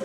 We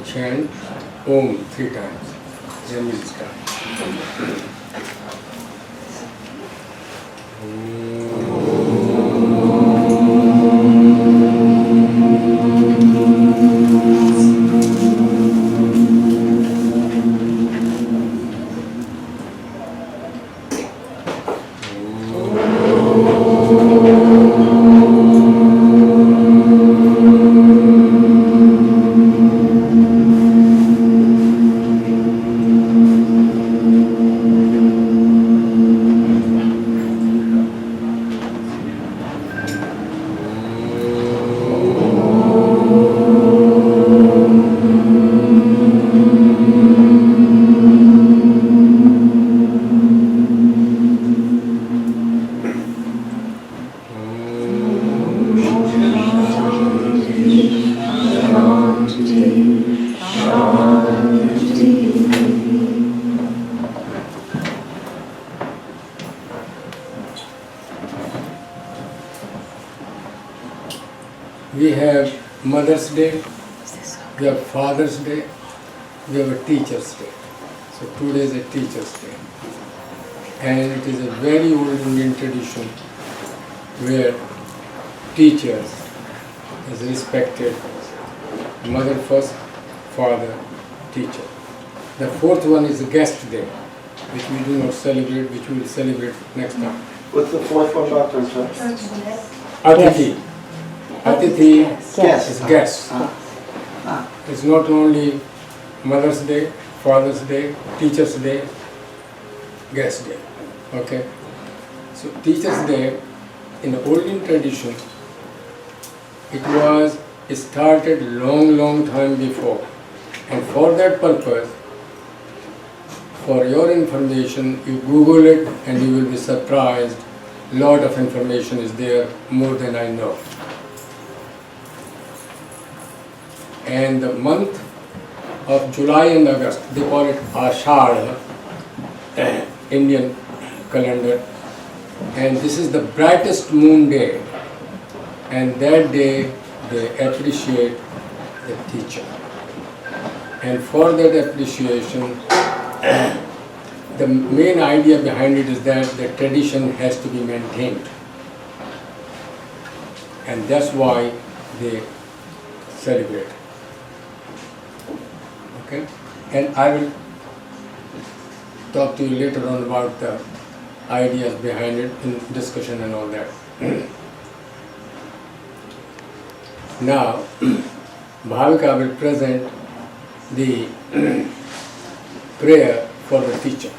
chant Om 3 times, then we'll start. We have Mother's Day, we have Father's Day, we have a Teacher's Day. So today is a Teacher's Day. And it is a very old Indian tradition where teachers is respected, mother first, father, teacher. The fourth one is the Guest Day, which we do not celebrate, which we will celebrate next time. What's the fourth one, Dr. Atithi. Atithi is guest. It's not only Mother's Day, Father's Day, Teacher's Day, Guest Day. Okay? So Teacher's Day, in the olden tradition, it was started long time before. And for that purpose, for your information, you Google it and you will be surprised. Lot of information is there, more than I know. And the month of July and August, they call it Ashadha, Indian calendar. And this is the brightest moon day. And that day they appreciate the teacher. And for that appreciation, the main idea behind it is that the tradition has to be maintained. And that's why they celebrate. Okay? And I will talk to you later on about the ideas behind it in discussion and all that. Now, Bhavika will present the prayer for the teacher.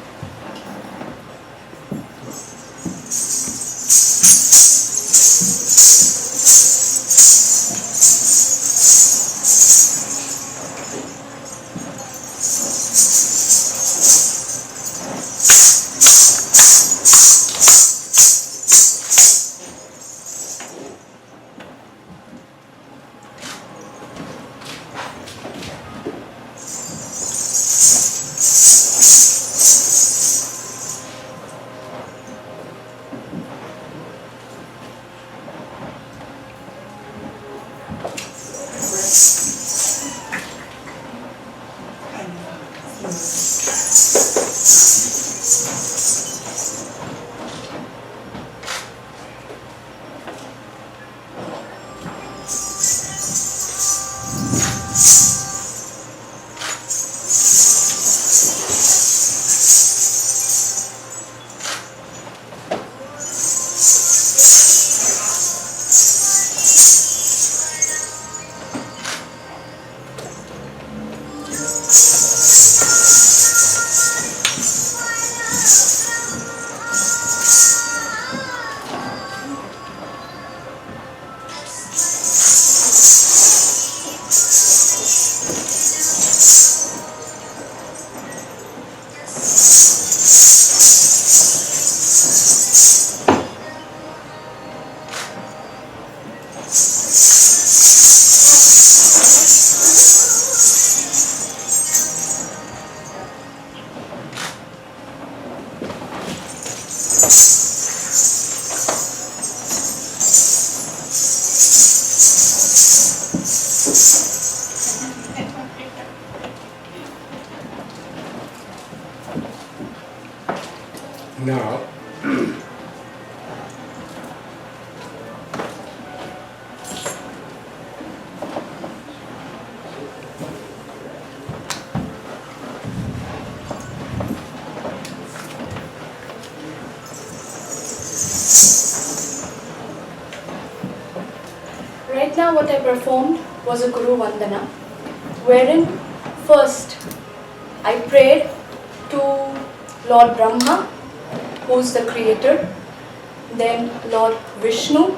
Now, right now what I performed was a Guru Vandana, wherein first I prayed to Lord Brahma, who is the creator, then Lord Vishnu,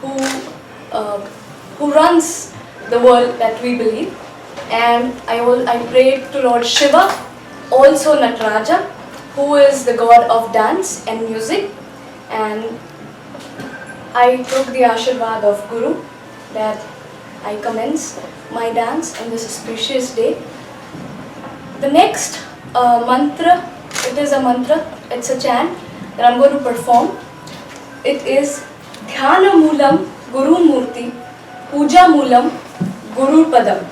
who runs the world that we believe, and I prayed to Lord Shiva, also Nataraja, who is the god of dance and music, and I took the Ashirvad of Guru that I commence my dance in this auspicious day. The next mantra, it is a mantra, it's a chant that I'm going to perform. It is Dhyana Moolam Guru Murti, Puja Moolam Guru Padam,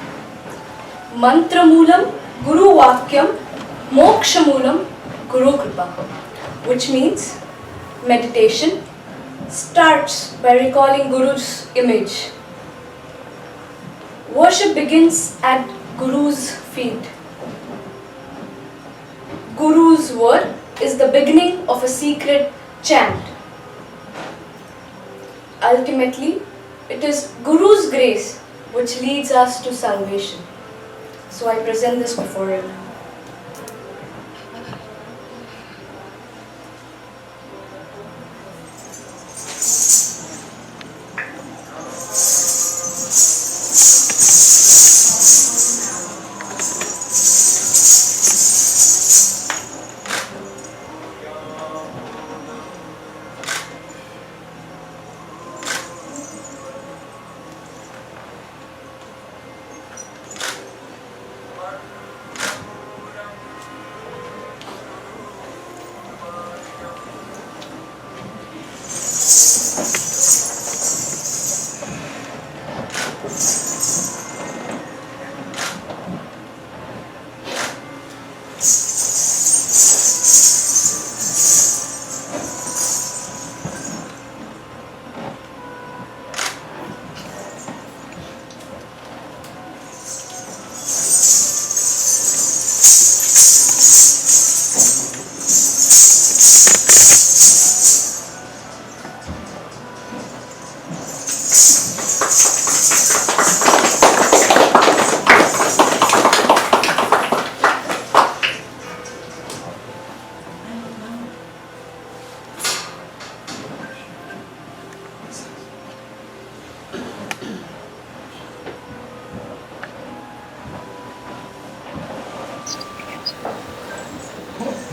Mantra Moolam Guru Vakyam, Moksha Moolam Guru Kripa, which means meditation starts by recalling Guru's image. Worship begins at Guru's feet. Guru's word is the beginning of a secret chant. Ultimately, it is Guru's grace which leads us to salvation. So I present this before you.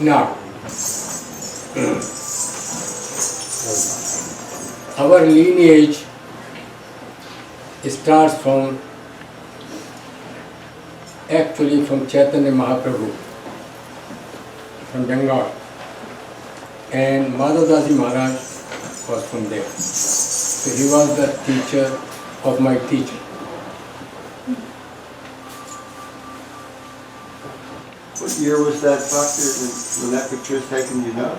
Now, our lineage starts actually from Chaitanya Mahaprabhu, from Bengal, and Madhavdasi Maharaj was from there. So he was the teacher of my teacher. What year was that, Doctor, when that picture was taken, you know?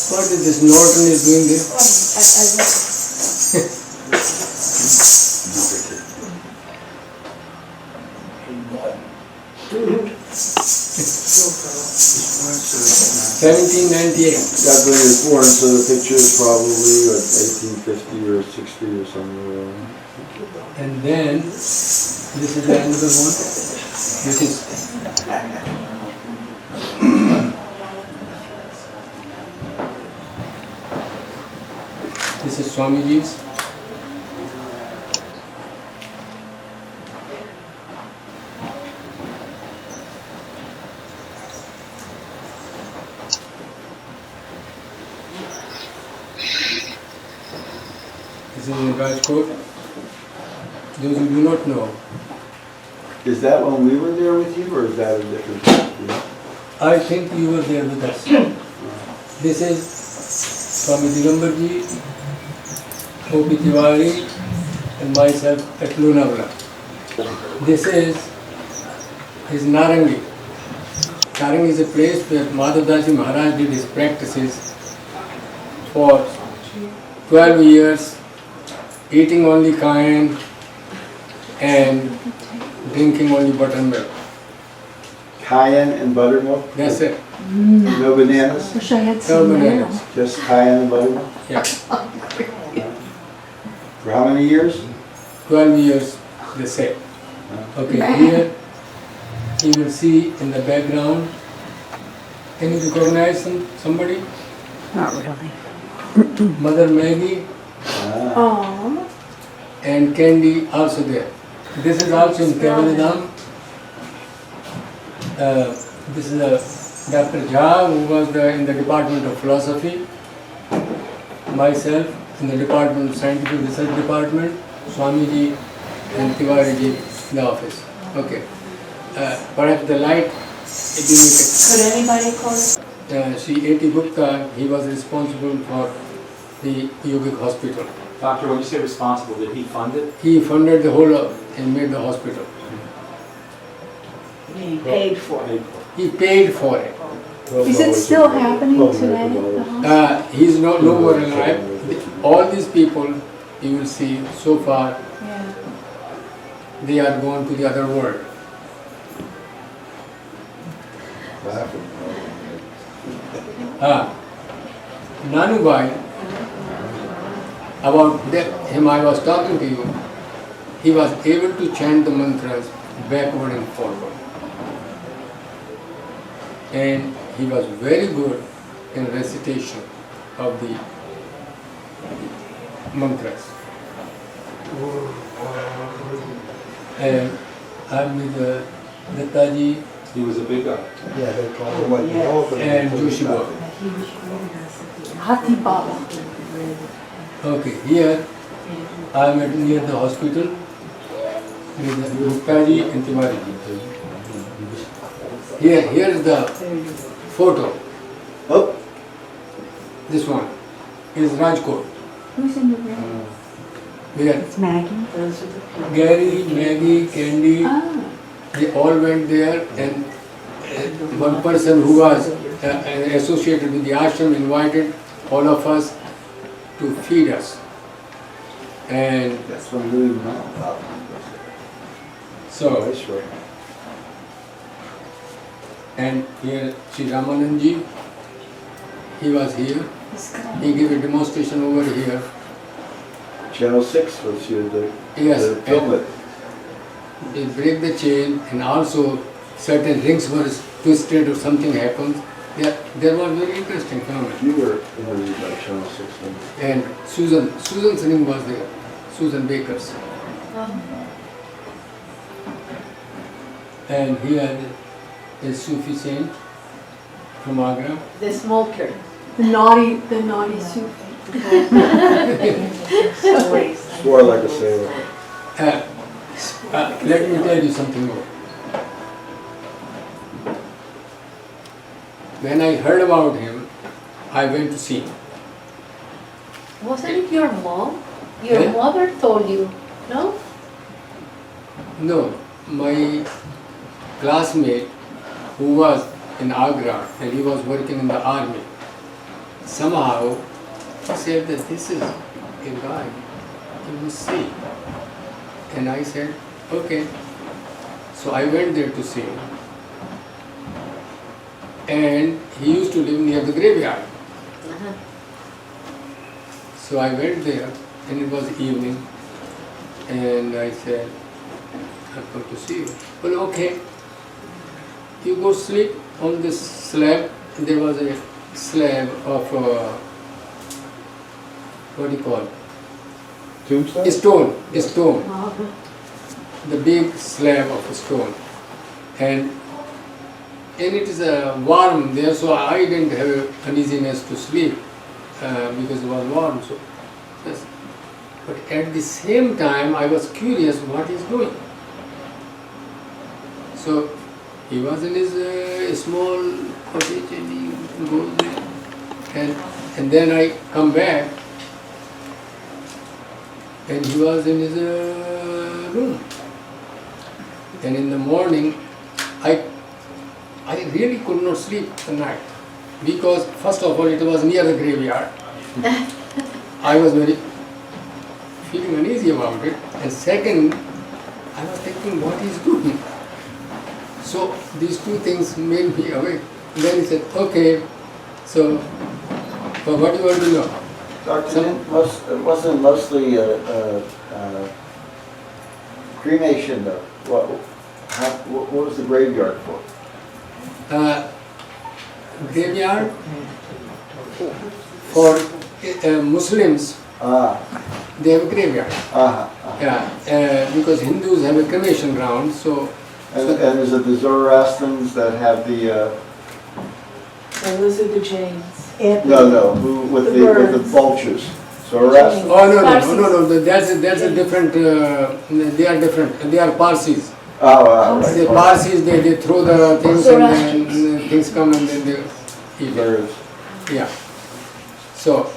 What is this Norton is doing this? That's when he was born, so the picture is probably what, 1850 or 60 or somewhere around. And then, this is another one. This is Swamiji's. This is in Rajkot. Those who do not know. Is that when we were there with you, or is that a different picture? I think you were there with us. This is Swami Digambarji, O.P. Tiwari, and myself at Lonavala. This is Narangi. Narangi is a place where Madhavdasi Maharaj did his practices for 12 years, eating only cayenne and drinking only buttermilk. Cayenne and buttermilk? That's it. No bananas? Wish I had No some bananas. now. Just cayenne and buttermilk? Yeah, For how many years? 12 years, they say. Okay, here you will see in the background. Can you recognize somebody? Not really. Mother Maggie Ah. Aww. and Candy also there. This is also in Kevaladam. This is Dr. Jha, who was in the Department of Philosophy. Myself in the Department of Scientific Research Department. Swamiji and Tiwariji in the office. Okay. Perhaps the light illuminated. Could anybody call? Sri A.T. Gupta, he was responsible for the yogic hospital. Doctor, when you say responsible, did he fund it? He funded the whole and made the hospital. He paid for it. He paid for it. Is it still happening today? The hospital? He's no more alive. All these people you will see so far, Yeah. they are gone to the other world. Nanubai, about him I was talking to you, he was able to chant the mantras backward and forward. And he was very good in recitation of the mantras. And I'm with Dattaji He was a big guy. Yeah, they call it what you open. and Joshiba. Hati Baba. Okay, here I am near the hospital with Guptaji and Tiwariji. Here is the photo. Oh, This one is Rajkot. Who's in the room? Where? It's Maggie. Gary, Maggie, Candy, Oh. they all went there, and one person who was associated with the ashram invited all of us to feed us. And That's what I'm doing now. so, That's right. and here Sri Ramananji, he was here. He gave a demonstration over here. Channel 6 was here to Yes, film it. they break the chain, and also certain rings were twisted or something happened. There was very interesting phenomenon. You were interviewed by Channel 6 then. And Susan's ring was there, Susan Baker's. And he had a Sufi saint from Agra. The smoker. The naughty Sufi. Swore like a sailor. Let me tell you something more. When I heard about him, I went to see him. Wasn't it your mom? Your Yeah. mother told you, no? No, my classmate who was in Agra and he was working in the army, somehow he said that this is a guy you must see. And I said, okay. So I went there to see him. And he used to live near the graveyard. So I went there and it was evening and I said, I've come to see you. Well, okay. You go sleep on this slab. There was a slab of, what do you call it? Tombstone? A stone. The big slab of a stone. And it is warm there, so I didn't have uneasiness to sleep because it was warm. So, yes. But at the same time, I was curious what he's doing. So he was in his small cottage and he goes there. And then I come back and he was in his room. And in the morning, I really could not sleep at night because first of all it was near the graveyard. I was very feeling uneasy about it, and second I was thinking what he's doing. So these two things made me awake. Then he said, okay, so what do you want to know? Doctor, it wasn't mostly cremation though. What was the graveyard for? Graveyard for Muslims, they have a graveyard. Yeah, because Hindus have a cremation ground. So And is it the Zoroastrians that have the? Those are the Jains. No, who with the vultures? Zoroastrians. oh no, that's a different. They are different. They are Parsis. Oh, right. The Parsis they throw the things and then things come and then they eat it. Birds. Yeah. So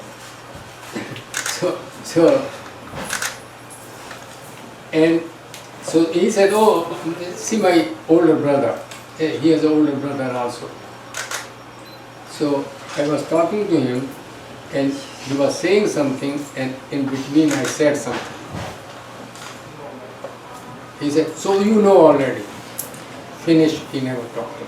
and so he said, oh, see my older brother. He has an older brother also. So I was talking to him and he was saying something and in between I said something. He said, so you know already. Finish, he never talked.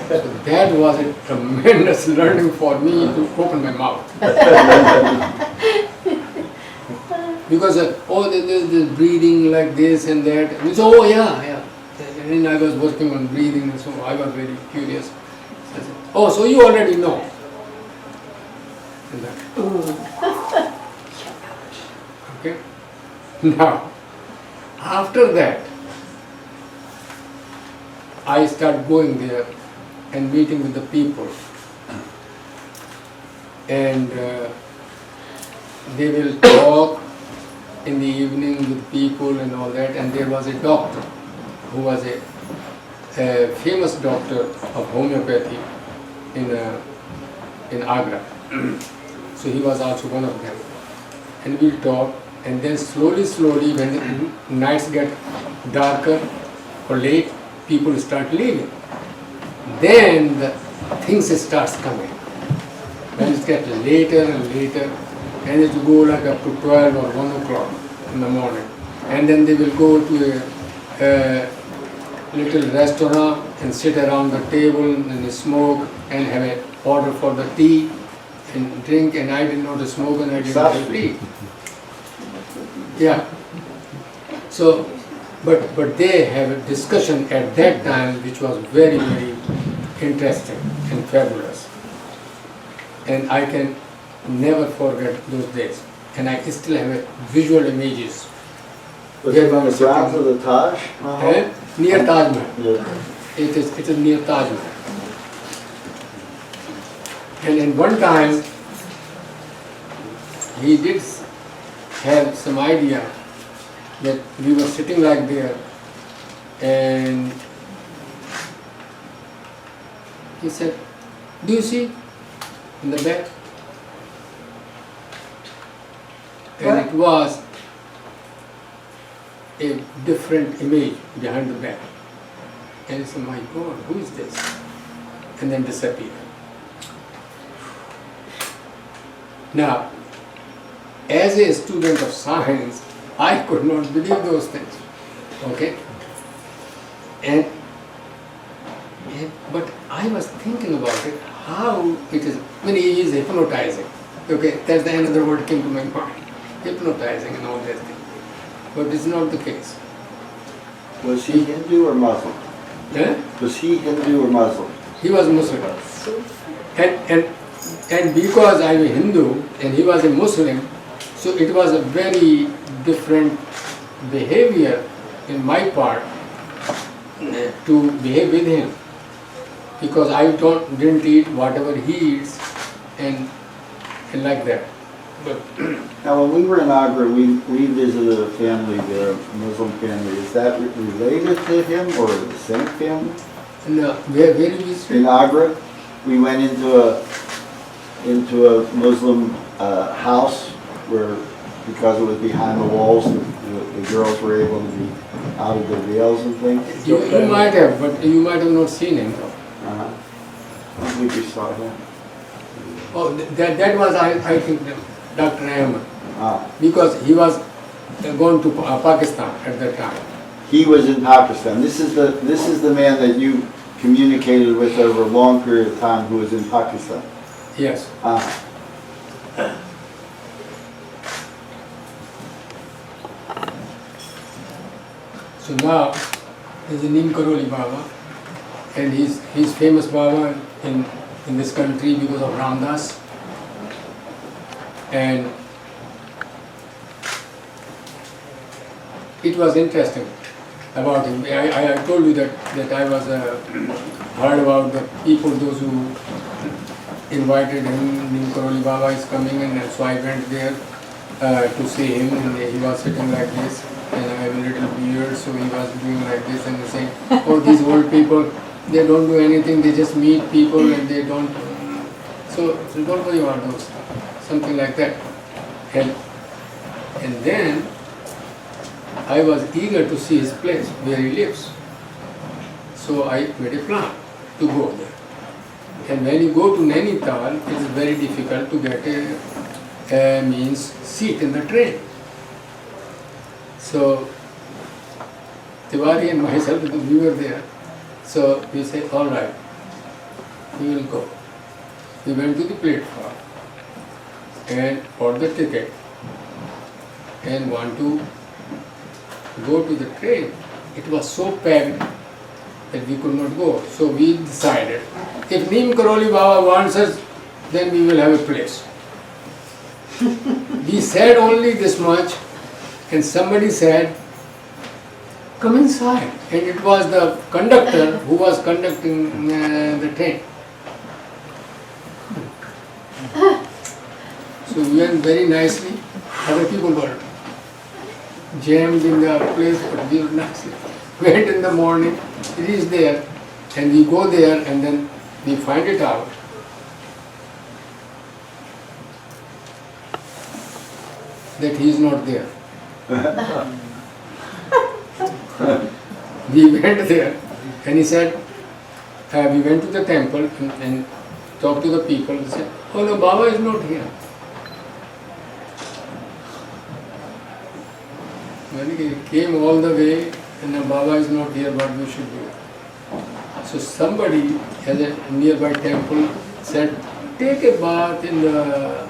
So that was a tremendous learning for me to open my mouth. Because there's breathing like this and that. And so, oh yeah. And then I was working on breathing, so I was very curious. So I said, oh, so you already know. And that. Okay. Now, after that, I start going there and meeting with the people. And they will talk in the evening with people and all that. And there was a doctor who was a a famous doctor of homeopathy in Agra. So he was also one of them. And we'll talk, and then slowly, when the nights get darker or late, people start leaving. Then the things starts coming. When it gets later and later, and it will go like up to 12 or 1 o'clock in the morning. And then they will go to a little restaurant and sit around the table and smoke and have an order for the tea and drink, and I didn't know to smoke and I didn't know to tea. Yeah. So, but they have a discussion at that time which was very, very interesting and fabulous. And I can never forget those days. And I still have a visual images. Was it on the grounds of the Taj Mahal? Near Taj Mahal. Yeah. It is near Taj Mahal. And in one time, he did have some idea that we were sitting like there, and he said, "Do you see in the back?" And it was a different image behind the back. And I said, "My God, who is this?" And then disappeared. Now, as a student of science, I could not believe those things. Okay? But I was thinking about it, how it is, when he is hypnotizing. Okay, that's the another word came to my mind. Hypnotizing and all that thing. But it's not the case. Was he Hindu or Muslim? Eh? Was he Hindu or Muslim? He was Muslim. And because I'm a Hindu and he was a Muslim, so it was a very different behavior in my part to behave with him. Because I didn't eat whatever he eats and like that. But Now, when we were in Agra, we visited a family there, a Muslim family. Is that related to him or the same family? no, where did we stay? In Agra, we went into a Muslim house where, because it was behind the walls, the girls were able to be out of their veils and things. You might have, but you might have not seen him. I don't think we saw him. Oh, that was, I think, Dr. Ahmed. Ah. Because he was going to Pakistan at that time. He was in Pakistan. This is the man that you communicated with over a long period of time who was in Pakistan. Yes. Ah. So now there's a Neem Karoli Baba, and he's famous Baba in this country because of Ramdas. And it was interesting about him. I told you that I was heard about the people, those who invited him. Neem Karoli Baba is coming, and so I went there to see him, and he was sitting like this, and I have a little beard, so he was doing like this and saying, "Oh, these old people, they don't do anything, they just meet people and they don't, so don't worry about those," something like that. And then I was eager to see his place, where he lives. So I made a plan to go there. And when you go to Nainital, it is very difficult to get a seat in the train. So Tiwari and myself, we were there. So we said, all right, we will go. We went to the platform and bought the ticket and want to go to the train. It was so packed that we could not go. So we decided, if Neem Karoli Baba wants us, then we will have a place. We said only this much, and somebody said, come inside. And it was the conductor who was conducting the train. So we went very nicely. Other people were jammed in the place, but we were nicely. went in the morning, it is there, and we go there and then we find it out. That he is not there. We went there and he said, we went to the temple and talked to the people and said, oh no, Baba is not here. When he came all the way and the Baba is not here, what we should do? So somebody at a nearby temple said, take a bath in the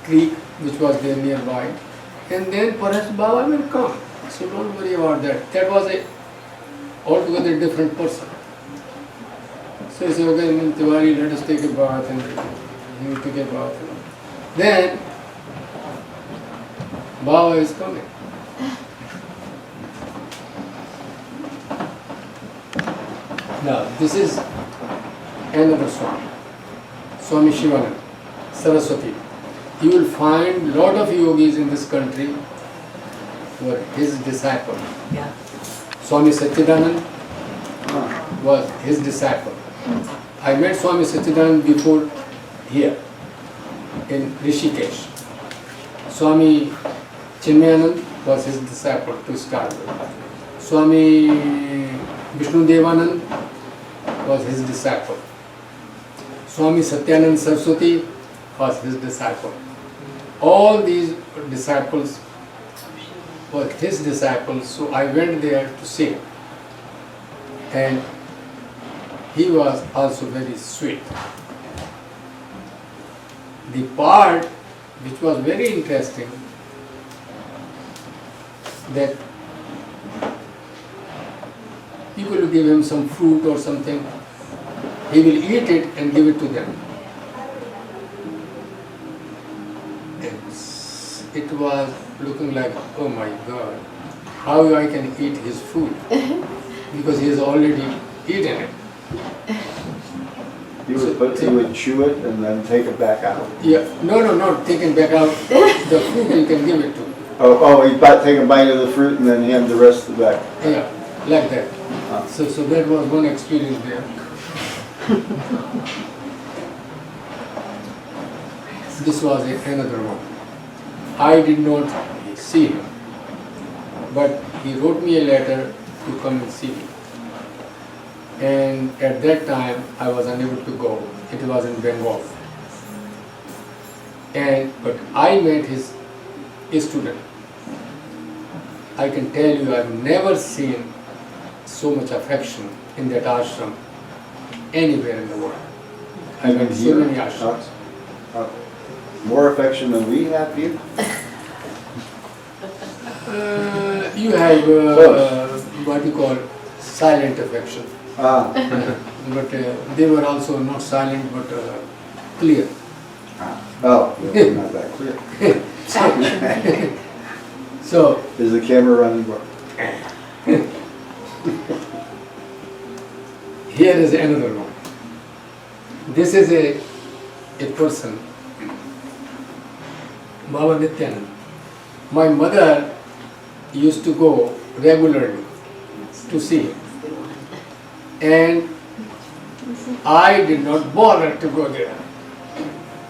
creek which was there nearby, and then perhaps Baba will come. So don't worry about that. That was a altogether different person. So he said, okay, Tiwari, let us take a bath, and he took a bath. Then Baba is coming. Now, this is another Swami, Swami Shivananda, Saraswati. You will find lot of yogis in this country who were his disciple. Yeah. Swami Satchidanand was his disciple. I met Swami Satchidanand before here in Rishikesh. Swami Chinmayanand was his disciple to start with. Swami Vishnu Devanand was his disciple. Swami Satyanand Saraswati was his disciple. All these disciples were his disciples, so I went there to see him. And he was also very sweet. The part which was very interesting, that people will give him some fruit or something, he will eat it and give it to them. It was looking like, oh my God, how I can eat his food, because he has already eaten it. He would chew it and then take it back out. Yeah, no, not taken back out. The fruit you can give it to. He'd take a bite of the fruit and then hand the rest of the back. Yeah, like that. So that was one experience there. This was another one. I did not see him, but he wrote me a letter to come and see me. And at that time, I was unable to go. It was in Bengal. But I met his student. I can tell you, I've never seen so much affection in that ashram anywhere in the world. I went to so many ashrams. More affection than we have here? You have what you call silent affection. But they were also not silent but clear. Not that clear. So Is the camera running? here is another one. This is a person, Baba Nityanand. My mother used to go regularly to see him. And I did not bother to go there,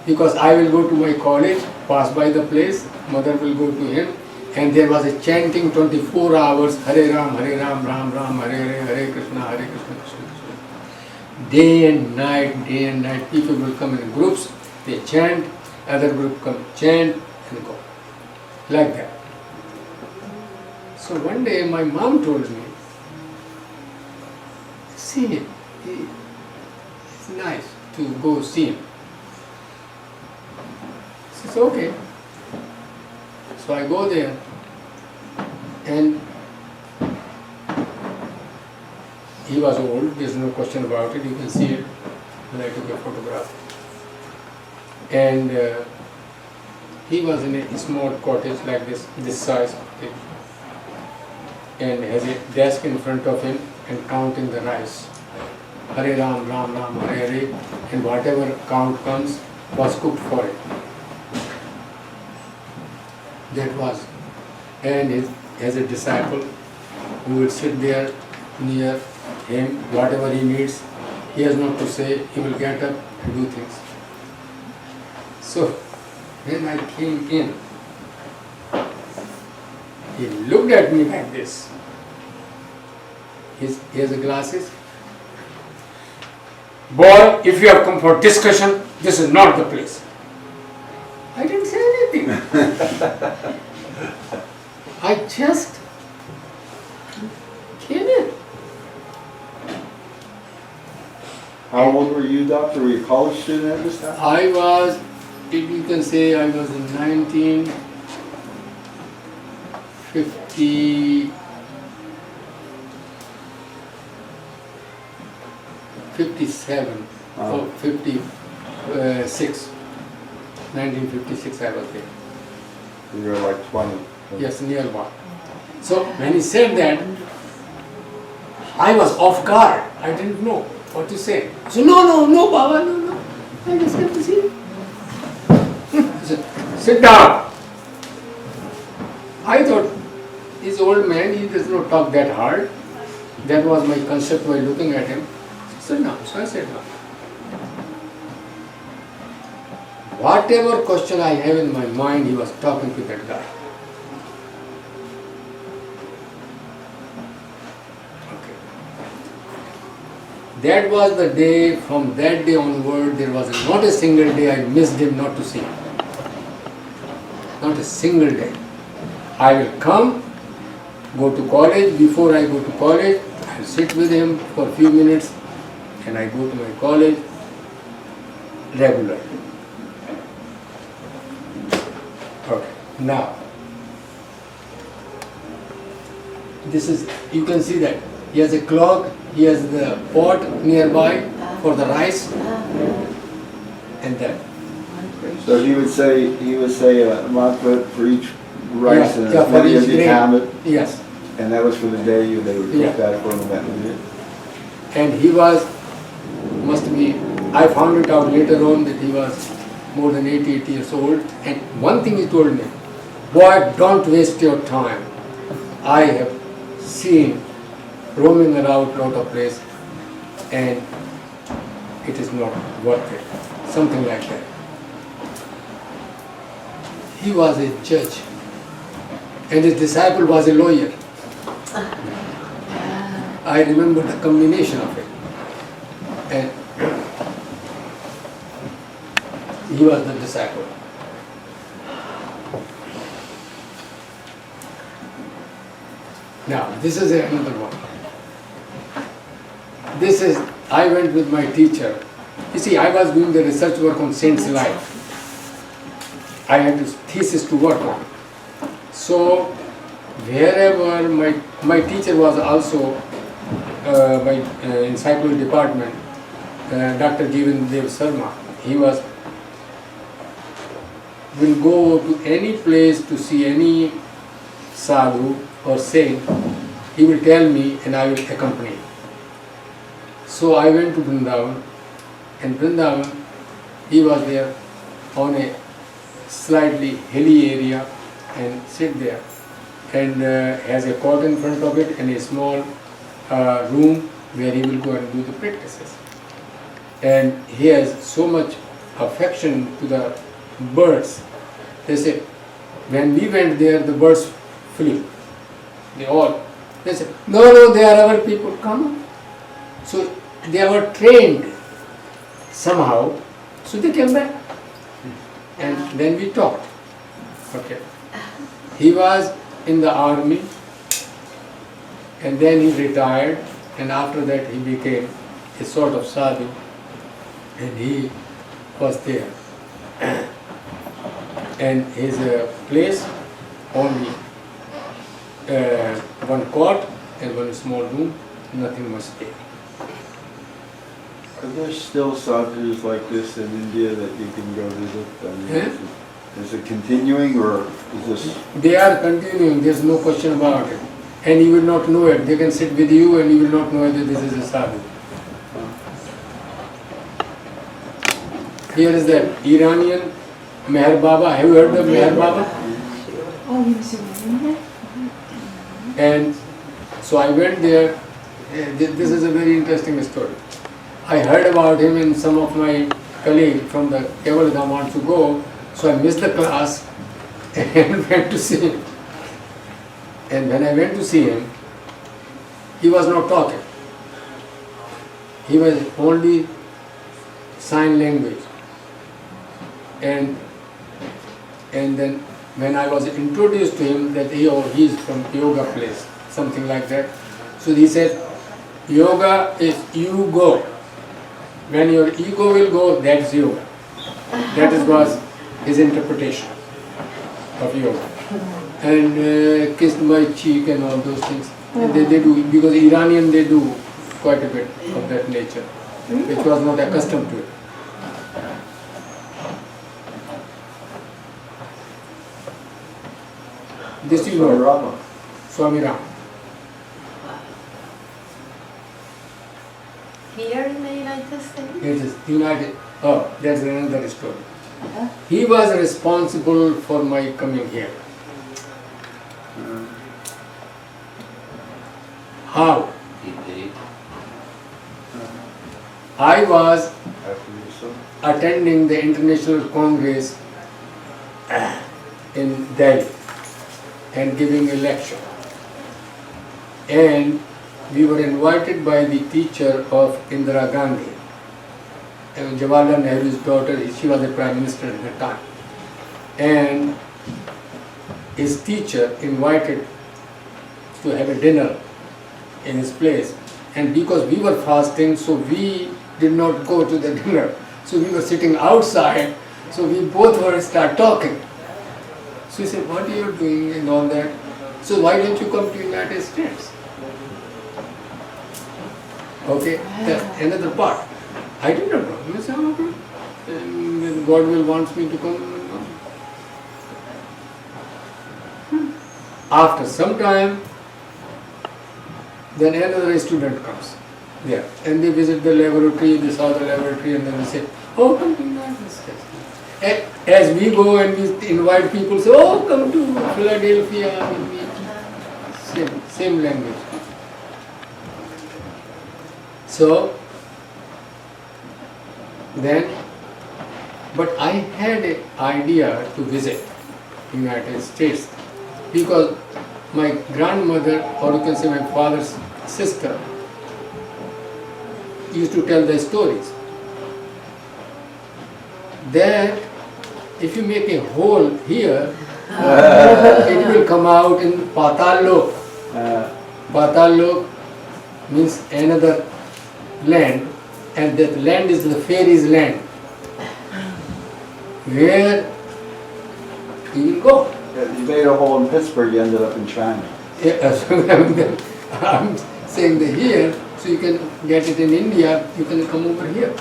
because I will go to my college, pass by the place, mother will go to him, and there was a chanting 24 hours, Hare Ram, Ram Ram, Hare Hare, Hare Krishna, Krishna Krishna. Day and night, people will come in groups, they chant, other group come chant and go. Like that. So one day my mom told me, see him, it's nice to go see him. She said, okay. So I go there, and he was old, there's no question about it, you can see it when I took a photograph. And he was in a small cottage like this size, and has a desk in front of him and counting the rice. Hare Ram, Ram Ram, Hare Hare, and whatever count comes was cooked for it. That was. And he has a disciple, who will sit there near him, whatever he needs. He has not to say, he will get up and do things. So, when I came in, he looked at me like this. He has the glasses. Boy, if you have come for discussion, this is not the place. I didn't say anything. I just came in. How old were you, doctor? Were you a college student at this time? I was, if you can say, I was in 1957 or 56. 1956 I was there. You were like 20. Yes, nearby. So when he said that, I was off guard. I didn't know what to say. So no, Baba, no. I just have to see. He said, sit down. I thought, this old man, he does not talk that hard. That was my concept while looking at him. Sit down. So I sat down. Whatever question I have in my mind, he was talking to that guy. That was the day, from that day onward, there was not a single day I missed him not to see him. Not a single day. I will come, go to college. Before I go to college, I will sit with him for a few minutes and I go to my college regularly. Okay, now, this is, you can see that he has a clock. He has the pot nearby for the rice, and that. So he would say a mantra for each rice and Yeah, as for many each as you grain. counted, Yes, and that was for the day they would Yeah. cook that for him and that was it. and he was, must be, I found it out later on that he was more than 88 years old. And one thing he told me, boy, don't waste your time. I have seen roaming around lot of place and it is not worth it. Something like that. He was a judge and his disciple was a lawyer. I remember the combination of it. And he was the disciple. Now, this is another one. This is, I went with my teacher. You see, I was doing the research work on saint's life. I had this thesis to work on. So, wherever my teacher was also my encyclopedia department, Dr. Vijayendra Sharma. He will go to any place to see any sadhu or saint. He will tell me and I will accompany. So I went to Vrindavan, and Vrindavan, he was there on a slightly hilly area and sit there and has a cot in front of it and a small room where he will go and do the practices. And he has so much affection to the birds. They say, when we went there, the birds flew. They said, no, they are our people, come. So they were trained somehow, so they came back. And then we talked. Okay. He was in the army, and then he retired, and after that he became a sort of sadhu, and he was there. And his place, only one cot and one small room, nothing much there. Are there still sadhus like this in India that you can go visit? I mean, is it continuing or is this? They are continuing, there is no question about it. And you will not know it. They can sit with you and you will not know that this is a sadhu. Here is the Iranian Meher Baba. Have you heard of Meher Baba? Oh, you was in India? And So I went there. This is a very interesting story. I heard about him and some of my colleagues from the Kevalgam want to go, so I missed the class and went to see him. And when I went to see him, he was not talking. He was only sign language. And then when I was introduced to him that he is from yoga place, something like that. So he said, yoga is you go. When your ego will go, that's yoga. That was his interpretation of yoga. And kissed my cheek and all those things. And they do, because Iranian they do quite a bit of that nature, which was not accustomed to it. This you know, Rama. Swami Ram. Here in the United States? It is United. Oh, that's another story. He was responsible for my coming here. How? He paid. I was After you saw. attending the International Congress in Delhi and giving a lecture. And we were invited by the teacher of Indira Gandhi, and Jawaharlal Nehru's daughter. She was the Prime Minister at the time. And his teacher invited to have a dinner in his place. And because we were fasting, so we did not go to the dinner. So we were sitting outside, so we both were start talking. So he said, what are you doing and all that? So why don't you come to United States? Okay, that's another part. I did not know. I said, okay. And when God will wants me to come. After some time, then another student comes there, and they visit the laboratory, they saw the laboratory, and then they say, oh, come to United States. As we go and we invite people, say, oh, come to Philadelphia, we meet. Same language. So, then, but I had an idea to visit United States because my grandmother, or you can say my father's sister, used to tell the stories. That if you make a hole here, it will come out in Patal Lok. Patal Lok means another land, and that land is the fairies' land, where you will go. You made a hole in Pittsburgh, you ended up in China. Yeah, so I'm saying that here, so you can get it in India, you can come over here.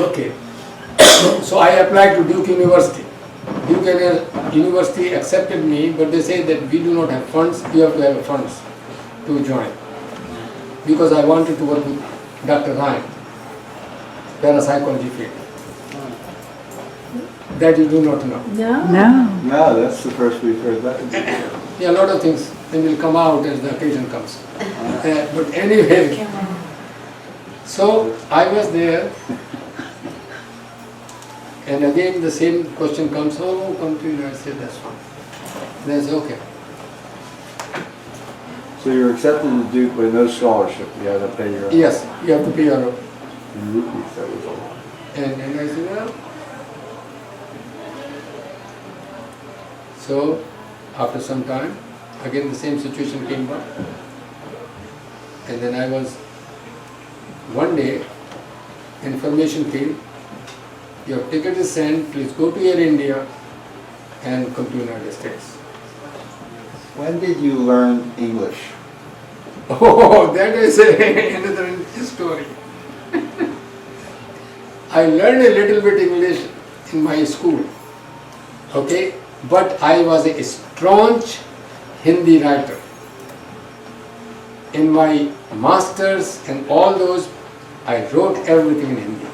Okay. So I applied to Duke University. Duke University accepted me, but they say that we do not have funds, you have to have funds to join. Because I wanted to work with Dr. Ryan, parapsychology field. That you do not know. No. No. No, that's the first we've heard that. Yeah, a lot of things, they will come out as the occasion comes. But anyway, so I was there, and again the same question comes, oh, come to United States, that's fine. Then I say, okay. So you were accepted to Duke with no scholarship, you had to pay your own. Yes, you have to pay your own. In rupees, that was a lot. And I said, well. So, after some time, again the same situation came up. And then I was, one day, information came, your ticket is sent, please go to Air India and come to United States. When did you learn English? Oh, that is another story. I learned a little bit English in my school, okay, but I was a staunch Hindi writer. In my masters and all those, I wrote everything in Hindi.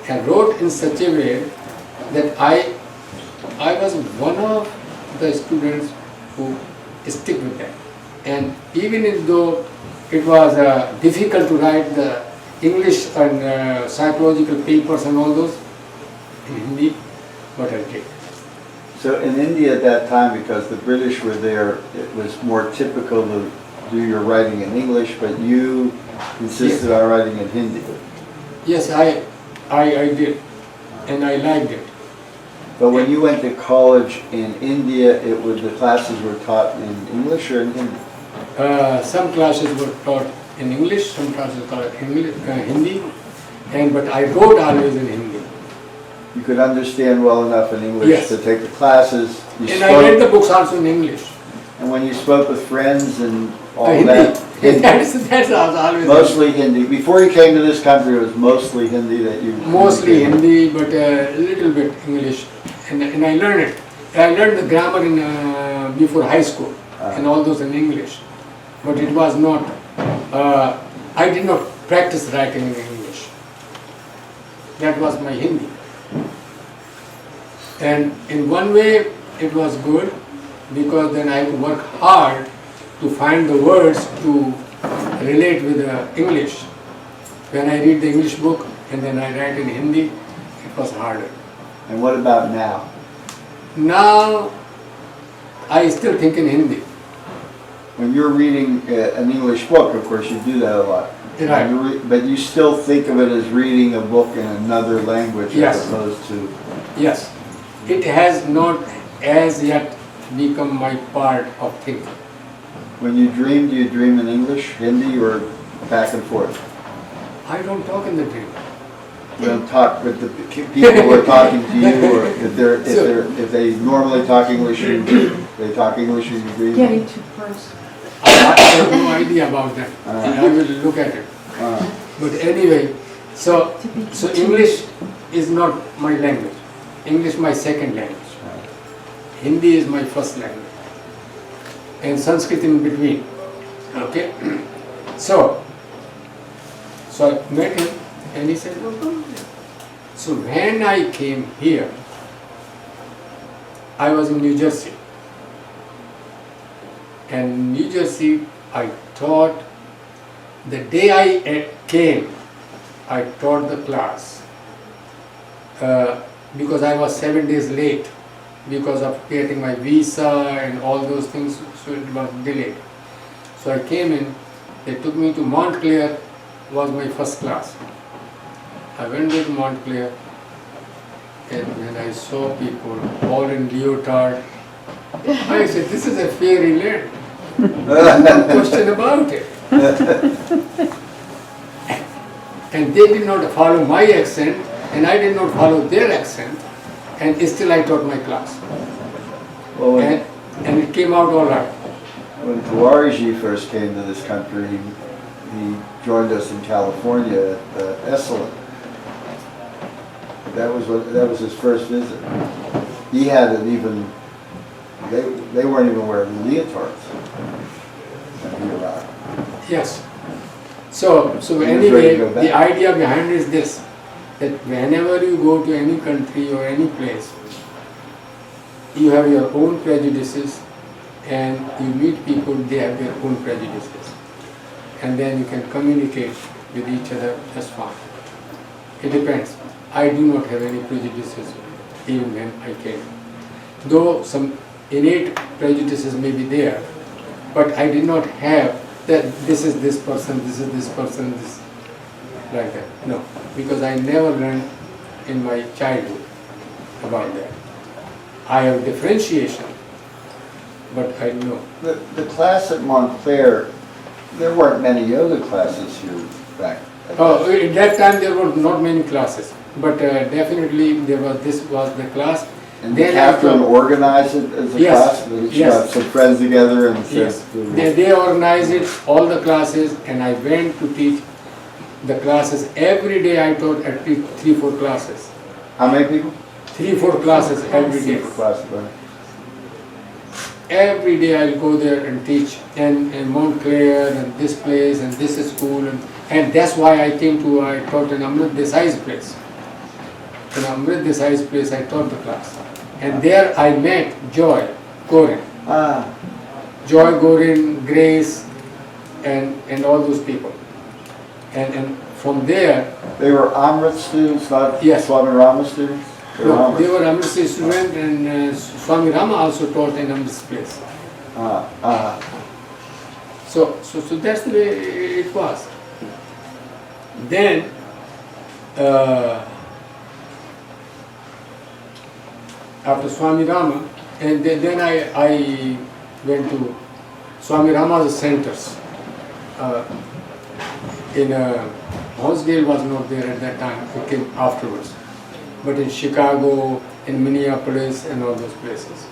And wrote in such a way that I was one of the students who stick with that. And even though it was difficult to write the English and psychological papers and all those in Hindi, but I did. So in India at that time, because the British were there, it was more typical to do your writing in English, but you insisted on writing in Hindi. Yes, I did, and I liked it. But when you went to college in India, the classes were taught in English or in Hindi? Some classes were taught in English, some classes were taught in Hindi, but I wrote always in Hindi. You could understand well enough in English Yes. to take the classes. You And I read the books also in English. And when you spoke with friends and all Hindi. that, Hindi. That's always Mostly Hindi. Before you came to this country, it was mostly Hindi that you... mostly Hindi, but a little bit English, and I learned it. I learned the grammar in before high school, and all those in English, but it was not. I did not practice writing in English. That was my Hindi, and in one way it was good because then I could work hard to find the words to relate with English. When I read the English book and then I write in Hindi, it was harder. And what about now? Now, I still think in Hindi. When you're reading an English book, of course you do that a lot. Right. But you still think of it as reading a book in another language Yes. as opposed to... Yes, it has not as yet become my part of thinking. When you dream, do you dream in English, Hindi, or back and forth? I don't talk in the dream. You don't talk with the people who are talking to you, or if they normally talk English, they talk English in your dream? Getting too personal. I have no idea about that. I will look at it. But anyway, so English is not my language. English my second language. Hindi is my first language. And Sanskrit in between. Okay? So I met him and he said, "Oh." So when I came here, I was in New Jersey. And in New Jersey, I taught, the day I came, I taught the class because I was 7 days late because of getting my visa and all those things, so it was delayed. So I came in, they took me to Montclair, was my first class. I went there to Montclair, and when I saw people all in leotard, I said, this is a fairy land. No question about it. And they did not follow my accent, and I did not follow their accent, and still I taught my class. Well, And it came out all right. when Tawariji first came to this country, he joined us in California at Esalen. That was his first visit. He hadn't even, they weren't even wearing leotards when he arrived. Yes. So He was ready anyway, to go back. the idea behind is this, that whenever you go to any country or any place, you have your own prejudices, and you meet people, they have their own prejudices. And then you can communicate with each other just fine. It depends. I do not have any prejudices even when I came. Though some innate prejudices may be there, but I did not have that this is this person, this is this person, this like that. No, because I never learned in my childhood about that. I have differentiation, but I know. The class at Montclair, there weren't many yoga classes here back. Oh, at that time there were not many classes, but definitely there was. This was the class. And Then Catherine after- organized it as a Yes, class? She yes. got some friends together and said... Yes, they organized it, all the classes, and I went to teach the classes. Every day I taught at least 3-4 classes. How many people? 3-4 classes every day. Classes, right. Every day I'll go there and teach, and Montclair, and this place, and this school, and that's why I came to, I taught in Amrit Desai's place. In Amrit Desai's place I taught the class. And there I met Joy Corin. Joy Gorin, Grace, and all those people. And from there, They were Amrit students, not Yes. Swami Rama students? They were no, they Amrit. were Amritsar students, and Swami Rama also taught in Amritsar place. So that's the way it was. Then, after Swami Rama, and then I went to Swami Rama's centers. In Hounsdale was not there at that time, it came afterwards. But in Chicago, in Minneapolis, and all those places.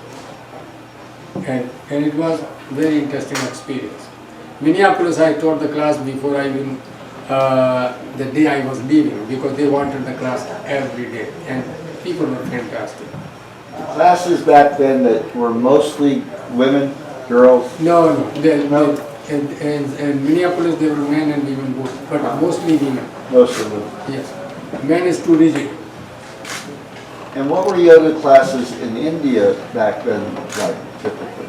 And it was very interesting experience. Minneapolis, I taught the class before I even, the day I was leaving, because they wanted the class every day, and people were fantastic. Classes back then that were mostly women, girls? No, in Minneapolis there were men and women both, but mostly women. Most of them. Yes, men is too rigid. And what were yoga classes in India back then like typically?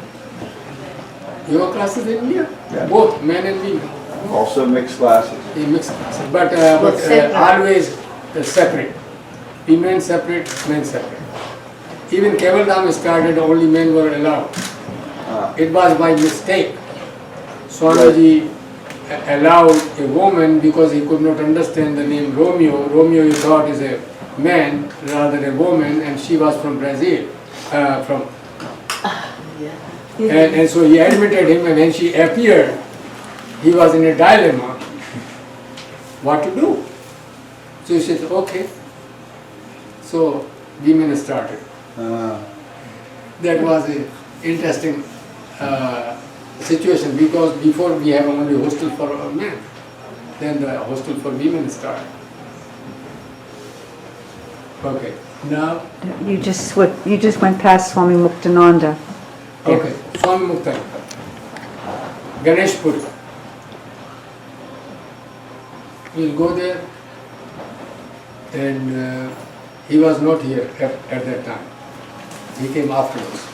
Yoga classes in India, Yeah. both men and women, Also mixed classes? they mixed classes, but separate. always separate. Women separate, men separate. Even Keval Dham started, only men were allowed. It was by mistake. Swamiji allowed a woman because he could not understand the name Romeo. Romeo he thought is a man rather than a woman, and she was from Brazil. And so he admitted him, and when she appeared, he was in a dilemma. What to do? So he said, okay. So women started. That was an interesting situation, because before we have only hostel for men, then the hostel for women started. Okay, now, You just went past Swami Muktananda. okay, Swami Muktananda, Ganesh Puri. We'll go there, and he was not here at that time. He came afterwards.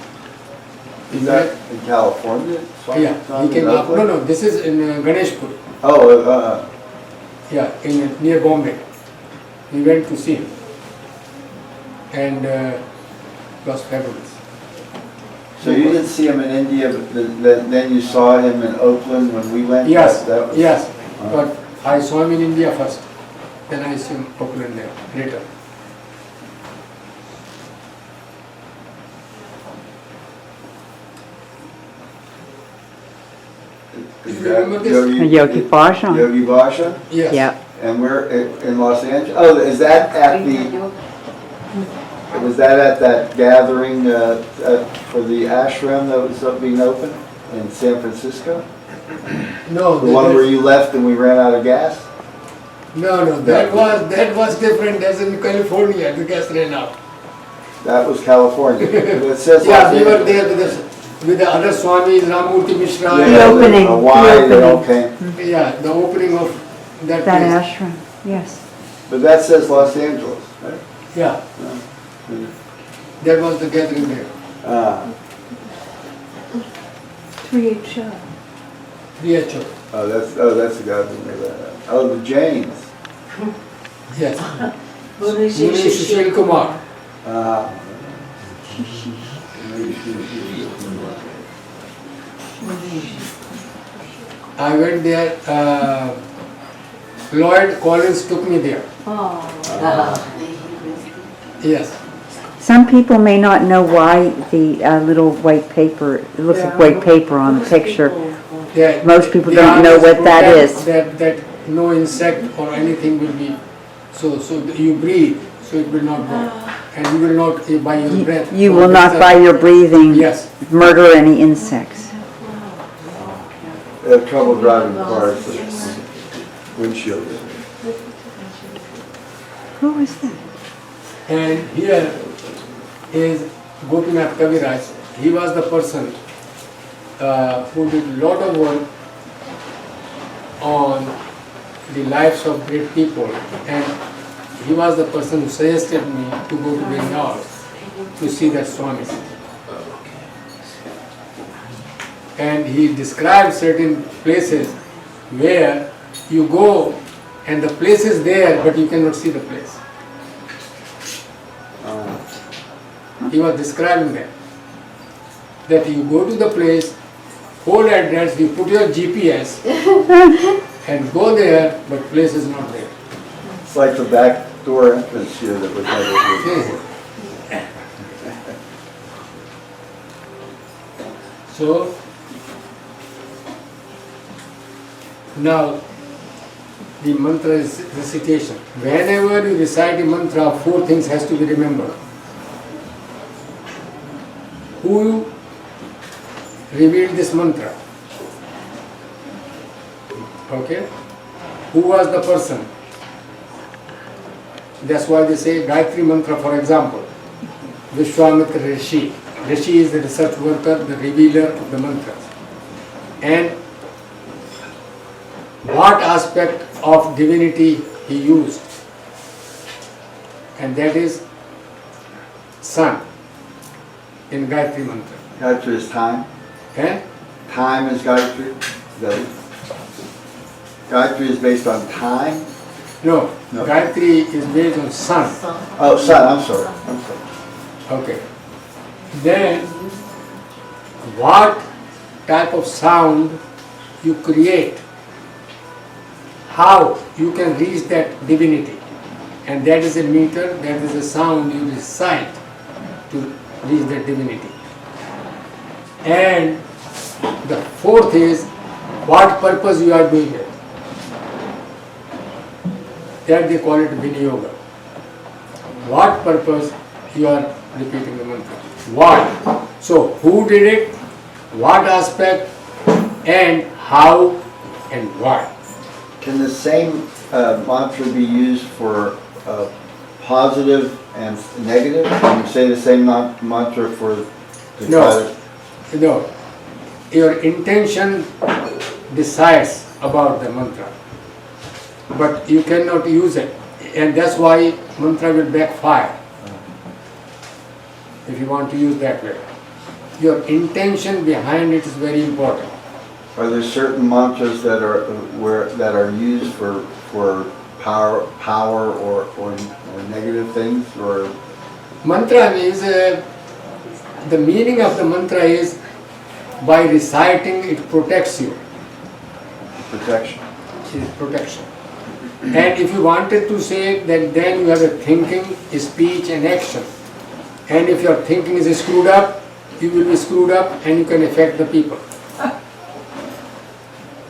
Is that in California? Yeah, he came after. No, this is in Ganesh Puri. Oh, Yeah, near Bombay. We went to see him, and it was fabulous. so you didn't see him in India, but then you saw him in Oakland when we went? Yes, That was- yes, but I saw him in India first, then I saw him in Oakland there later. Is You that remember this? Yogi Bhajan. Yogi Bhajan? Yes. Yeah. And we're in Los Angeles? Oh, is that at the, was that at that gathering for the ashram that was being opened in San Francisco? No, The one where you left and we ran out of gas? no, that was different. As in California, the gas ran out. That was California. It says Yeah, Los we were Angeles. there with the other Swamis, Ramurti Mishra. Yeah, The opening, Why the they all opening. came. Yeah, the opening of that That place. ashram, yes. But that says Los Angeles, right? Yeah, that was the gathering there. Ah, 3HO. DHO. that's the guy who made that. Oh, the Jains. Yes. Muni Sushil Kumar. Ah. I went there. Lloyd Collins took me there. Yes. Some people may not know why the little white paper, it looks like white paper on the picture. That Most people the don't know others what that protect is. That no insect or anything will be, so you breathe, so it will not go. And you will not by your breath. You will not by your breathing Yes. murder any insects. They have trouble driving cars with windshields. Who is that? And here is Gopinath Kaviraj. He was the person who did a lot of work on the lives of great people, and he was the person who suggested me to go to Bengal to see that Swami. and he describes certain places where you go and the place is there but you cannot see the place. He was describing that you go to the place, hold address, you put your GPS and go there, but place is not there. It's like the back door entrance here that was never So now the mantra is recitation. Whenever you recite a mantra, 4 things has to be remembered. Who revealed this mantra? Okay? Who was the person? That's why they say Gayatri mantra, for example. Vishwamitra Rishi. Rishi is the research worker, the revealer of the mantras. And what aspect of divinity he used? And that is sun in Gayatri mantra. Gayatri is time. Eh? Time is Gayatri. Gayatri is based on time. No, No. Gayatri is based on sun. Oh, sun. I'm sorry. Okay. Then, what type of sound you create, how you can reach that divinity, and that is a meter, that is a sound you recite to reach that divinity. And the 4th is what purpose you are doing it. That they call it Vinyoga. What purpose you are repeating the mantra. Why? So, who did it, what aspect, and how, and why. Can the same mantra be used for positive and negative? Can you say the same mantra for the No. No. Your intention decides about the mantra, but you cannot use it, and that's why mantra will backfire if you want to use that way. Your intention behind it is very important. Are there certain mantras that are used for power or negative things, or Mantra is the meaning of the mantra is by reciting it protects you. protection? It is protection. And if you wanted to say that, then you have a thinking, speech, and action. And if your thinking is screwed up, you will be screwed up and you can affect the people.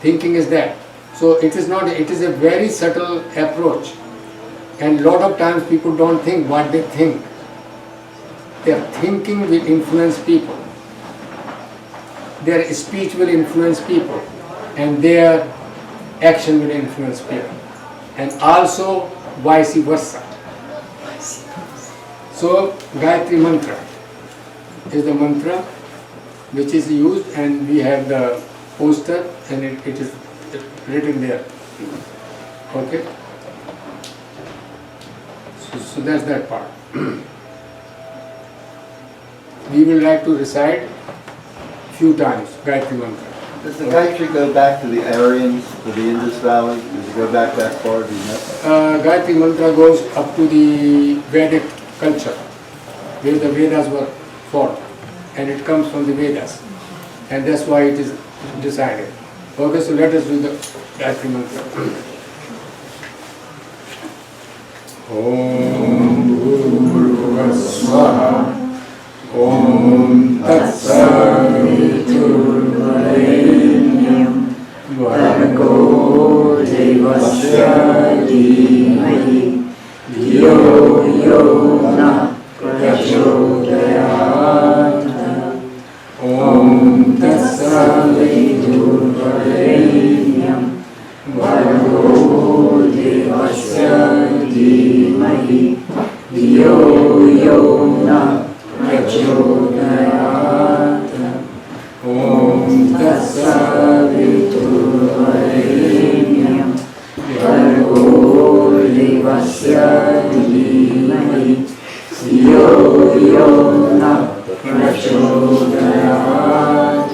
Thinking is that. So it is not, it is a very subtle approach. And lot of times people don't think what they think. Their thinking will influence people. Their speech will influence people. And their action will influence people. And also vice versa. So Gayatri mantra is the mantra which is used, and we have the poster and it is written there. Okay? So that's that part. We will like to recite few times Gayatri mantra. Does the Gayatri go back to the Aryans, to the Indus Valley? Does it go back that far? Do you know? Gayatri mantra goes up to the Vedic culture, where the Vedas were formed, and it comes from the Vedas, and that's why it is decided. Okay, so let us do the Gayatri mantra. Om Bhurva Swaha Om Tatsaviturvarenyam Bhargo Devasya Dhimahi Yo Yo Na Prachodayat Om Tatsaviturvarenyam Bhargo Devasya Dhimahi Yo Yo Na Prachodayat Om Tatsaviturvarenyam Bhargo Devasya Dhimahi Yo Yo Na Prachodayat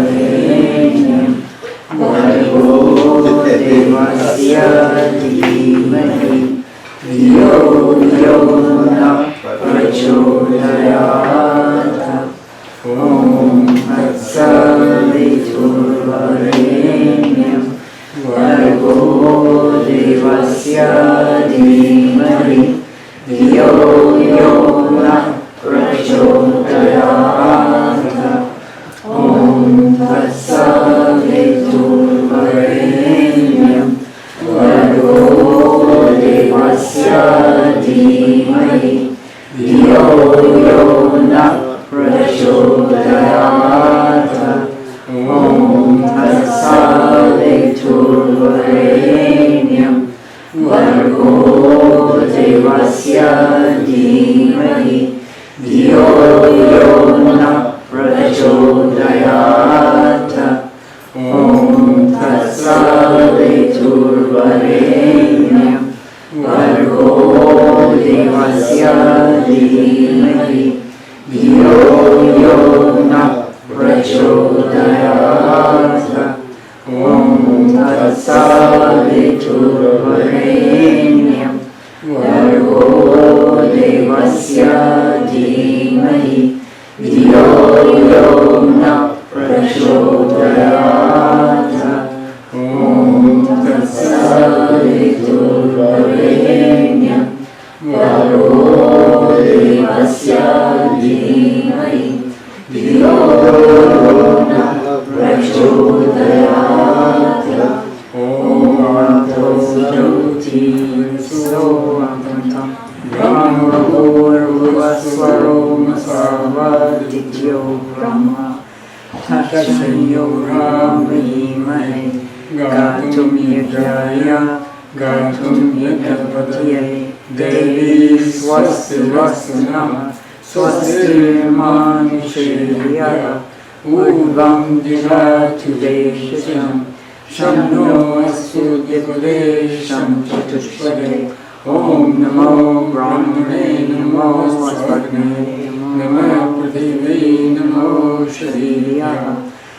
तत्सवितुर्वरेण्यं भर्गो देवस्य धीमहि धियो यो नः प्रचोदयात् ॐ तत्सवितुर्वरेण्यं भर्गो देवस्य धीमहि धियो यो नः प्रचोदयात् ॐ तत्सवितुर्वरेण्यं भर्गो देवस्य धीमहि धियो यो नः प्रचोदयात् ॐ तत्सवितुर्वरेण्यं भर्गो देवस्य धीमहि धियो यो नः प्रचोदयात् ॐ तत्सवितुर्वरेण्यं भर्गो देवस्य धीमहि धियो यो नः प्रचोदयात् ॐ तत्सवितुर्वरेण्यं भर्गो देवस्य धीमहि धियो यो नः प्रचोदयात् ॐ तत्सवितुर्वरेण्यं भर्गो देवस्य धीमहि धियो यो नः प्रचोदयात् ॐ ज्योतिर्सोऽमृतं ब्रह्मभूर्भुवस्वरो सर्वदित्यो ब्रह्म तस्मै रामहीमहे गातुं यज्ञाय गातुं यज्ञपतये देवी स्वस्ति नः स्वस्तिर्मानुषेभ्यः ऊर्ध्वं दिगातु देशजं शं नो अस्तु दिग्देशं चतुष्पदे ॐ नमो ब्रह्मणे नमो अस्मद्ने नमः पृथिवी नमो शरीराय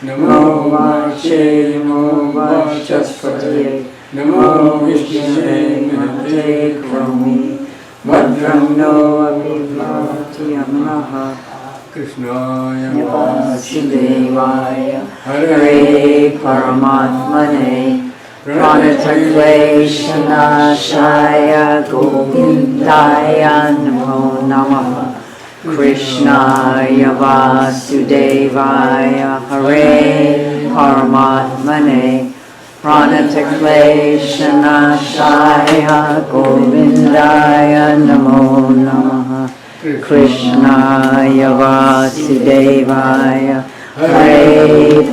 नमो वाचे नमो वाचस्पतये नमो विष्णवे नमते करोमि भद्रं नो अभिवातु यमनः कृष्णाय वासुदेवाय हरे परमात्मने प्रणतक्लेशनाशाय गोविन्दाय नमो नमः कृष्णाय वासुदेवाय हरे परमात्मने प्रणतक्लेशनाशाय गोविन्दाय नमो नमः कृष्णाय वासुदेवाय हरे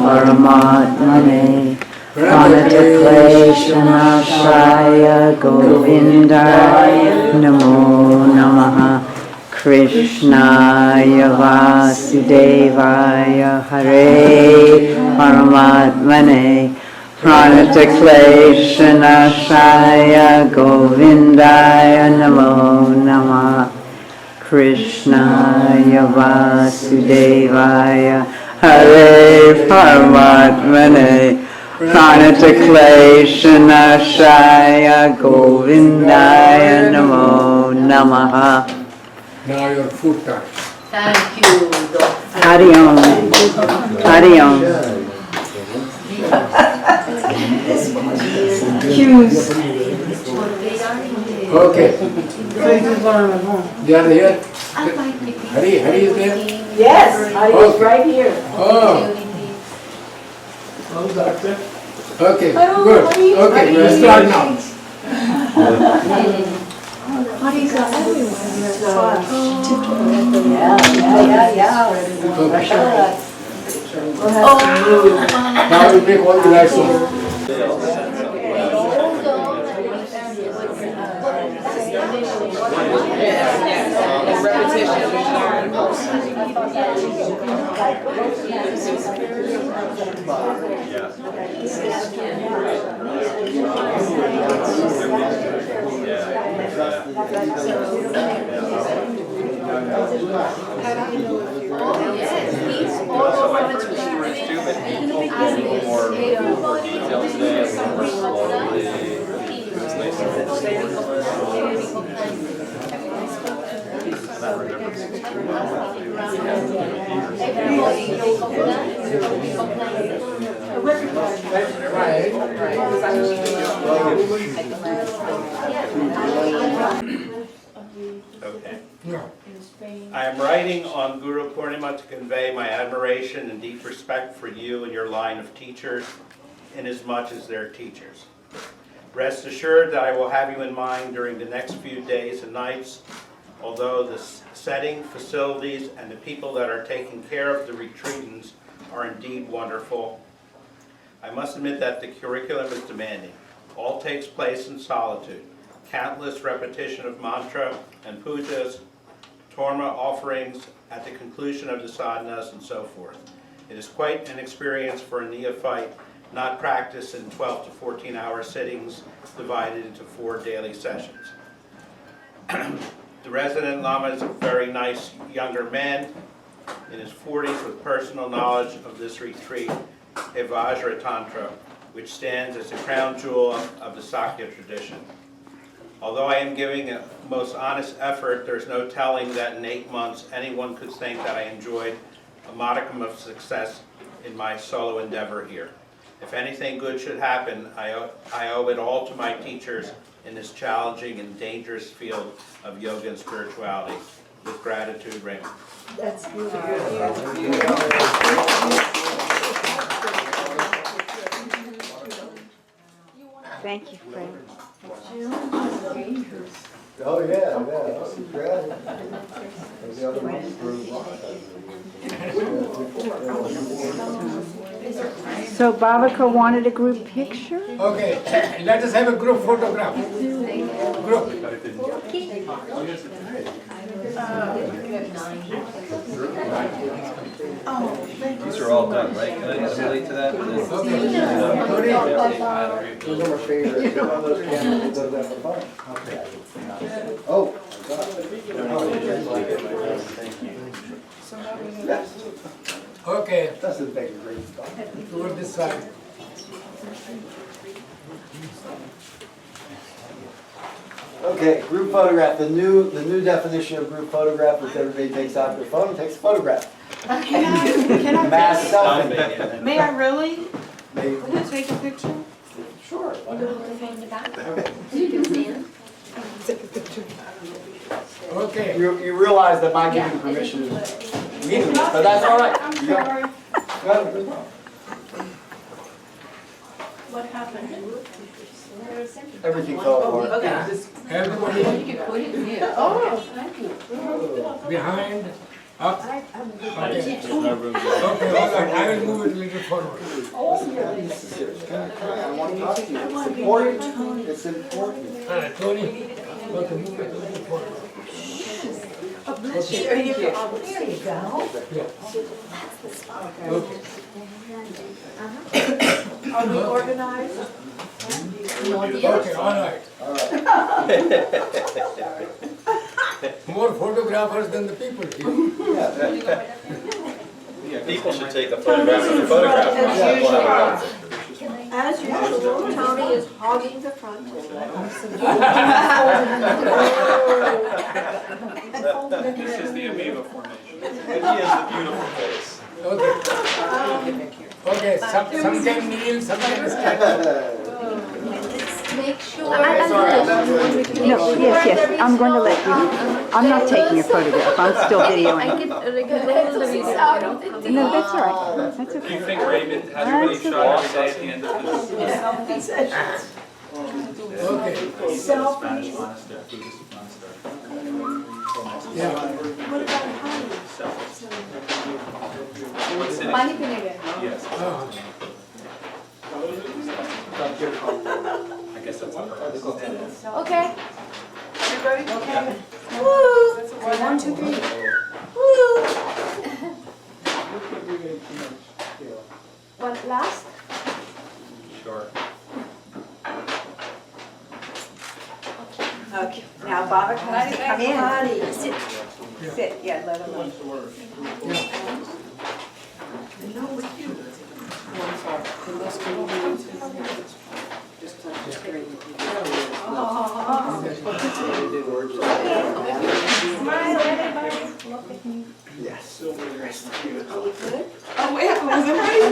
परमात्मने प्रणतक्लेशनाशाय गोविन्दाय नमो नमः कृष्णाय वासुदेवाय हरे परमात्मने प्रणतक्लेशनाशाय गोविन्दाय नमो नमः कृष्णाय वासुदेवाय हरे परमात्मने प्रणतक्लेशनाशाय गोविन्दाय नमो नमः. Now your food time. Thank you, Doctor. Hari Om. Hari Om. Cues. Okay. They are here. Hari is there? Yes, I was Okay. right here. Oh. Okay, good. Okay, we'll start now. Yeah. Okay. Now we make all the lights on. Oh, yes, the students too, but he told us a little more detail today, a little more slowly. It was nice to Okay. No. I am writing on Guru Purnima to convey my admiration and deep respect for you and your line of teachers, inasmuch as they're teachers. Rest assured that I will have you in mind during the next few days and nights, although the setting, facilities, and the people that are taking care of the retreatants are indeed wonderful. I must admit that the curriculum is demanding. All takes place in solitude. Countless repetition of mantra and pujas, torma offerings at the conclusion of the sadhanas, and so forth. It is quite an experience for a neophyte, not practiced in 12 to 14-hour sittings divided into 4 daily sessions. The resident Lama is a very nice younger man in his 40s with personal knowledge of this retreat, Vajra Tantra, which stands as the crown jewel of the Sakya tradition. Although I am giving a most honest effort, there's no telling that in 8 months anyone could think that I enjoyed a modicum of success in my solo endeavor here. If anything good should happen, I owe it all to my teachers in this challenging and dangerous field of yoga and spirituality. With gratitude, Raymond. That's beautiful. Thank you, Fred. Oh, yeah, that was great. The other one grew So Bhavika wanted a group picture? Okay, let us have a group photograph. Group. These are all done, right? Can I just relate to that? Those are my favorites. One of those cameras that does that for fun. Oh, yes. Okay, Doesn't make a great stuff. toward this side. Okay, group photograph. The new definition of group photograph is everybody takes out their phone and takes a photograph. Can I, Mass selfie. may I really Maybe- take a picture? Sure. Okay. You realize that my giving permission is meaningless, but that's all right. I'm You got it. sorry. You got it. What happened? Everything fell apart. Everybody You can put it here. Oh, thank you. behind, up. Okay. There's no room to. Okay, hold on, I will move it a little forward. I want to talk to you. It's important. It's important. Tony, okay, move it a little forward. There you go. There you go. Okay. Are we organized? Okay, all right. More photographers than the people here. People should take a photograph of the photograph. As usual, Tony is hogging the front. This is the amoeba formation. But he has a beautiful face. Okay. Okay, some can kneel, some can stand. Make sure. No, yes, I'm going to let you. I'm not taking a photograph, I'm still I videoing. could roll the video. No, that's all right, that's Do you okay. think Raymond has really shot every day at the end of this? Okay. Spanish monastery, Buddhist monastery. Yeah. What about honey? What city? Pani pinege. Yes. Uh, I guess that's not her. Okay. Everybody? Okay. Woo! 1, 2, 3. Woo! One last. Sure. Okay, now Bhavika has to come in. Honey. Sit, yeah, let him. Smile, everybody. Look at me. Yes. Oh, wait, was it ready?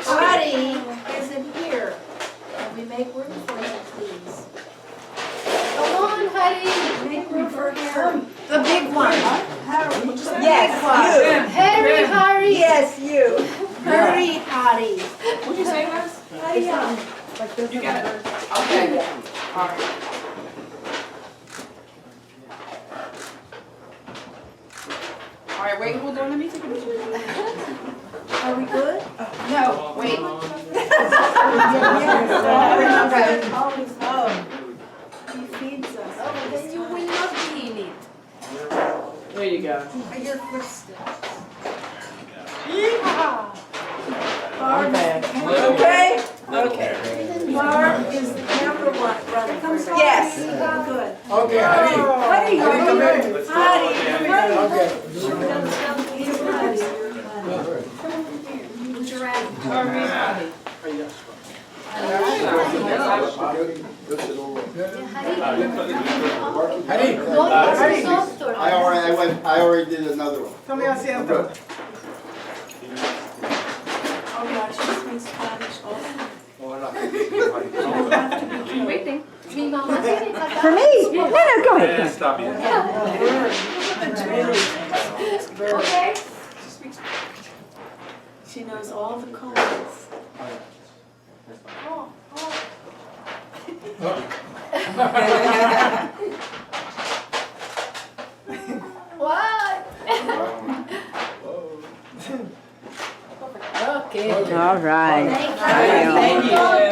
Artie isn't here. Can we make room for him, please? Come on, Harry, make room for him. The big one. Yes, Harry, Harry. Yes, you. Hurry, Harry. What'd you say, Les? Hurry up. You got it. Okay. All right. All right, wait, hold on, let me take a picture. Are we good? No, wait. Yes. Always. He feeds us. Oh, then you will not be in it. There you go. Your footsteps. Barb, okay? Okay. Barb is the camera running. Yes. Good. Okay, Hari. Honey, Hari. I already did another one. Come here, Santa. Oh, yeah, she speaks Spanish also. Waiting. Mi mamá tiene que For me? No, no, go ahead. Stop you. Okay. She knows all the codes. What? Okay. All right. Thank you. Thank you.